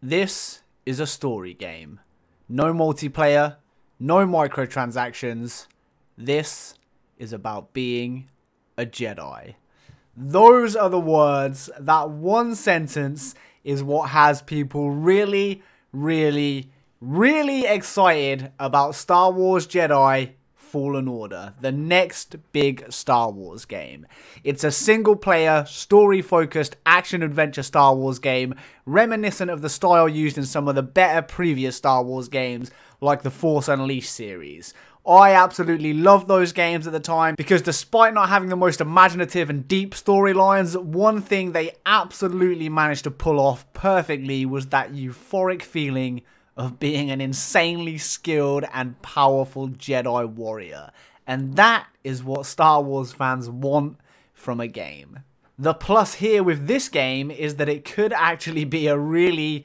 This is a story game. No multiplayer, no microtransactions. This is about being a Jedi. Those are the words. That one sentence is what has people really, really, really excited about Star Wars Jedi Fallen Order, the next big Star Wars game. It's a single-player, story-focused, action-adventure Star Wars game, reminiscent of the style used in some of the better previous Star Wars games, like the Force Unleashed series. I absolutely loved those games at the time, because despite not having the most imaginative and deep storylines, one thing they absolutely managed to pull off perfectly was that euphoric feeling of being an insanely skilled and powerful Jedi warrior. And that is what Star Wars fans want from a game. The plus here with this game is that it could actually be a really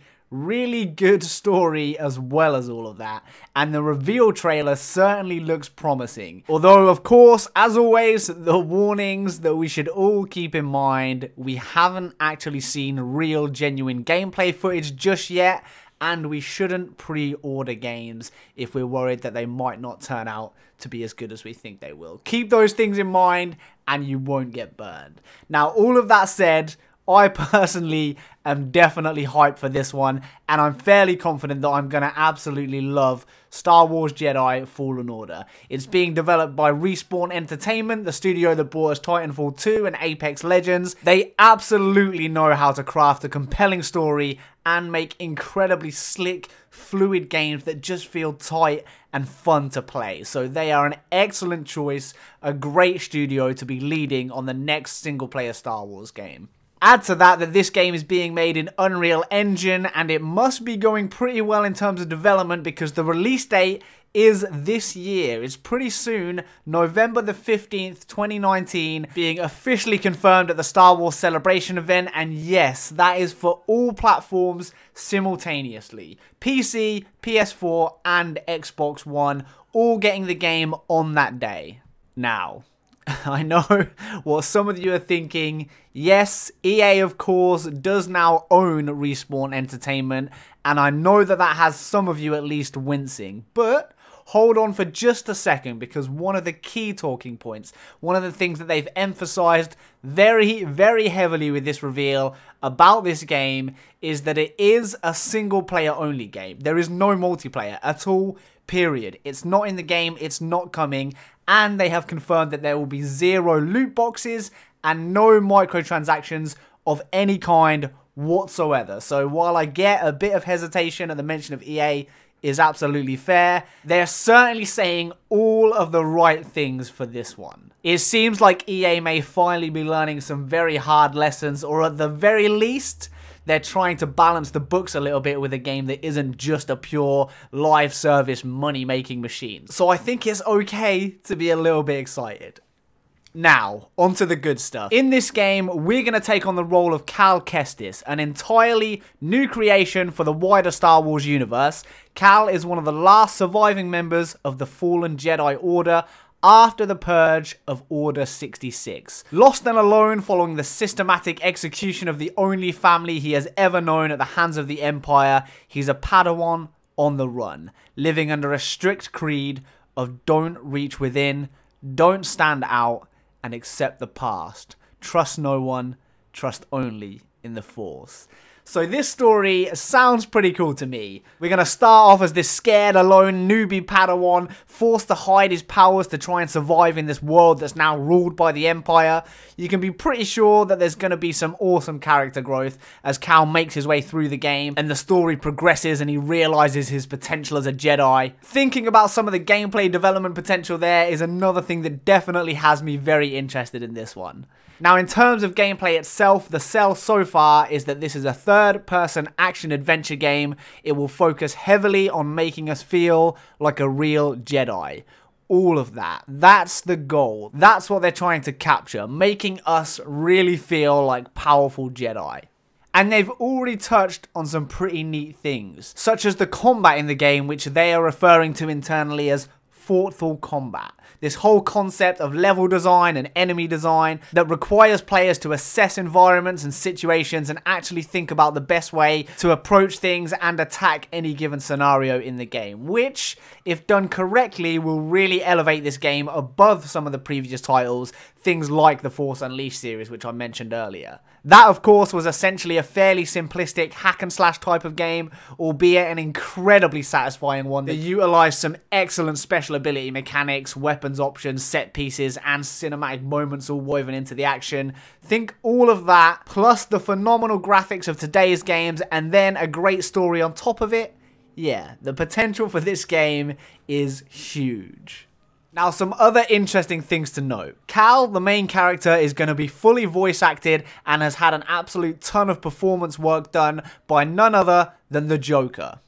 good story as well as all of that, and the reveal trailer certainly looks promising. Although, of course, as always, the warnings that we should all keep in mind: we haven't actually seen real, genuine gameplay footage just yet, and we shouldn't pre-order games if we're worried that they might not turn out to be as good as we think they will. Keep those things in mind and you won't get burned. Now, all of that said, I personally am definitely hyped for this one, and I'm fairly confident that I'm going to absolutely love Star Wars Jedi Fallen Order. It's being developed by Respawn Entertainment, the studio that brought us Titanfall 2 and Apex Legends. They absolutely know how to craft a compelling story and make incredibly slick, fluid games that just feel tight and fun to play. So they are an excellent choice, a great studio to be leading on the next single-player Star Wars game. Add to that this game is being made in Unreal Engine, and it must be going pretty well in terms of development, because the release date is this year. It's pretty soon, November the 15th, 2019, being officially confirmed at the Star Wars Celebration event, and yes, that is for all platforms simultaneously. PC, PS4, and Xbox One, all getting the game on that day. Now, I know what some of you are thinking. Yes, EA of course does now own Respawn Entertainment, and I know that that has some of you at least wincing, but hold on for just a second, because one of the key talking points, one of the things that they've emphasized very, very heavily with this reveal about this game is that it is a single player only game. There is no multiplayer at all, period. It's not in the game, it's not coming, and they have confirmed that there will be 0 loot boxes and no microtransactions of any kind whatsoever. So while I get a bit of hesitation at the mention of EA is absolutely fair, they're certainly saying all of the right things for this one. It seems like EA may finally be learning some very hard lessons, or at the very least, they're trying to balance the books a little bit with a game that isn't just a pure live service money-making machine. So I think it's okay to be a little bit excited. Now, onto the good stuff. In this game, we're going to take on the role of Cal Kestis, an entirely new creation for the wider Star Wars universe. Cal is one of the last surviving members of the fallen Jedi Order after the purge of Order 66. Lost and alone following the systematic execution of the only family he has ever known at the hands of the Empire, he's a Padawan on the run, living under a strict creed of don't reach within, don't stand out, and accept the past. Trust no one, trust only in the Force. So this story sounds pretty cool to me. We're going to start off as this scared, alone, newbie Padawan, forced to hide his powers to try and survive in this world that's now ruled by the Empire. You can be pretty sure that there's going to be some awesome character growth as Cal makes his way through the game and the story progresses and he realizes his potential as a Jedi. Thinking about some of the gameplay development potential there is another thing that definitely has me very interested in this one. Now, in terms of gameplay itself, the sell so far is that this is a third-person action-adventure game. It will focus heavily on making us feel like a real Jedi. All of that. That's the goal. That's what they're trying to capture, making us really feel like powerful Jedi. And they've already touched on some pretty neat things, such as the combat in the game, which they are referring to internally as thoughtful combat. This whole concept of level design and enemy design that requires players to assess environments and situations and actually think about the best way to approach things and attack any given scenario in the game, which, if done correctly, will really elevate this game above some of the previous titles, things like the Force Unleashed series, which I mentioned earlier. That, of course, was essentially a fairly simplistic hack and slash type of game, albeit an incredibly satisfying one that utilized some excellent special ability mechanics, weapons options, set pieces, and cinematic moments all woven into the action. Think all of that, plus the phenomenal graphics of today's games, and then a great story on top of it. Yeah, the potential for this game is huge. Now, some other interesting things to note. Cal, the main character, is going to be fully voice acted and has had an absolute ton of performance work done by none other than the Joker.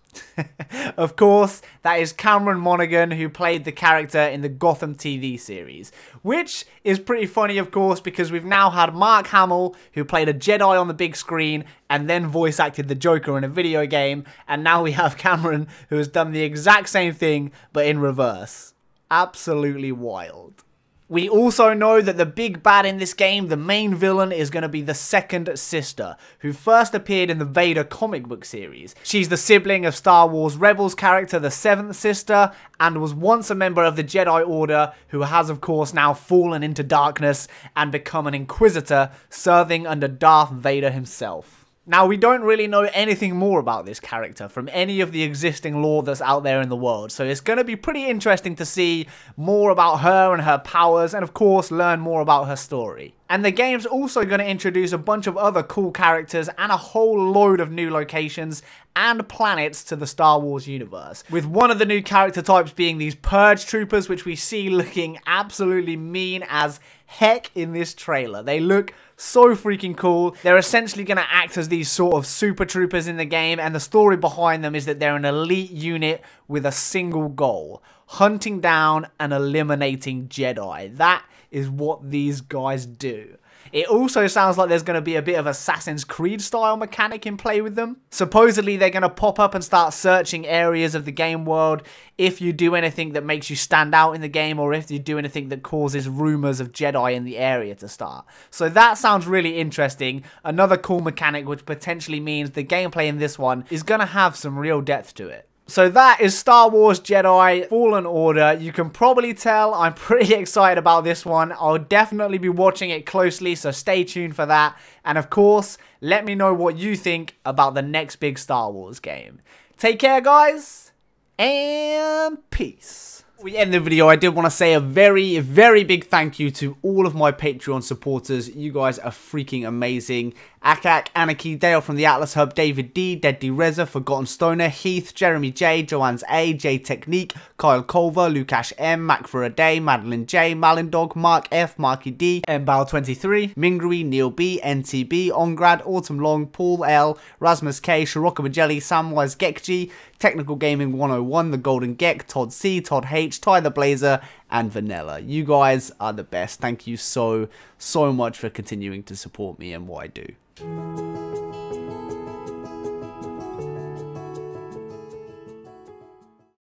Of course, that is Cameron Monaghan, who played the character in the Gotham TV series. Which is pretty funny, of course, because we've now had Mark Hamill, who played a Jedi on the big screen and then voice acted the Joker in a video game. And now we have Cameron, who has done the exact same thing, but in reverse. Absolutely wild. We also know that the big bad in this game, the main villain, is going to be the second sister, who first appeared in the Vader comic book series. She's the sibling of Star Wars Rebels character, the seventh sister, and was once a member of the Jedi Order, who has of course now fallen into darkness and become an Inquisitor, serving under Darth Vader himself. Now, we don't really know anything more about this character from any of the existing lore that's out there in the world, so it's going to be pretty interesting to see more about her and her powers, and of course, learn more about her story. And the game's also going to introduce a bunch of other cool characters and a whole load of new locations and planets to the Star Wars universe, with one of the new character types being these Purge Troopers, which we see looking absolutely mean as heck in this trailer. They look so freaking cool. They're essentially going to act as these sort of super troopers in the game, and the story behind them is that they're an elite unit with a single goal: hunting down and eliminating Jedi. That is what these guys do. It also sounds like there's going to be a bit of Assassin's Creed style mechanic in play with them. Supposedly they're going to pop up and start searching areas of the game world if you do anything that makes you stand out in the game, or if you do anything that causes rumors of Jedi in the area to start. So that sounds really interesting. Another cool mechanic, which potentially means the gameplay in this one is going to have some real depth to it. So that is Star Wars Jedi Fallen Order. You can probably tell I'm pretty excited about this one. I'll definitely be watching it closely, so stay tuned for that. And of course, let me know what you think about the next big Star Wars game. Take care, guys, and peace. We end the video. I did want to say a very, very big thank you to all of my Patreon supporters. You guys are freaking amazing. Acac, Anakey, Dale from the Atlas Hub, David D, DeadDerezzer, Forgotten Stoner, Heath, Jeremy J, Johannes A, Jtecnique, Kyle Culver, Lukash M, Foraday, Madeline J, Malindog, Mark F, Marky D, Mbal23, Mingrui, Neil B, NTB, Ongrad, Autumn Long, Paul L, Rasmus K, Shirokumajelly, Wise Gek G, Technical Gaming 101, the Golden Gek, Todd C, Todd H, TyTheBlazer, and Vanella. You guys are the best. Thank you so much for continuing to support me and what I do.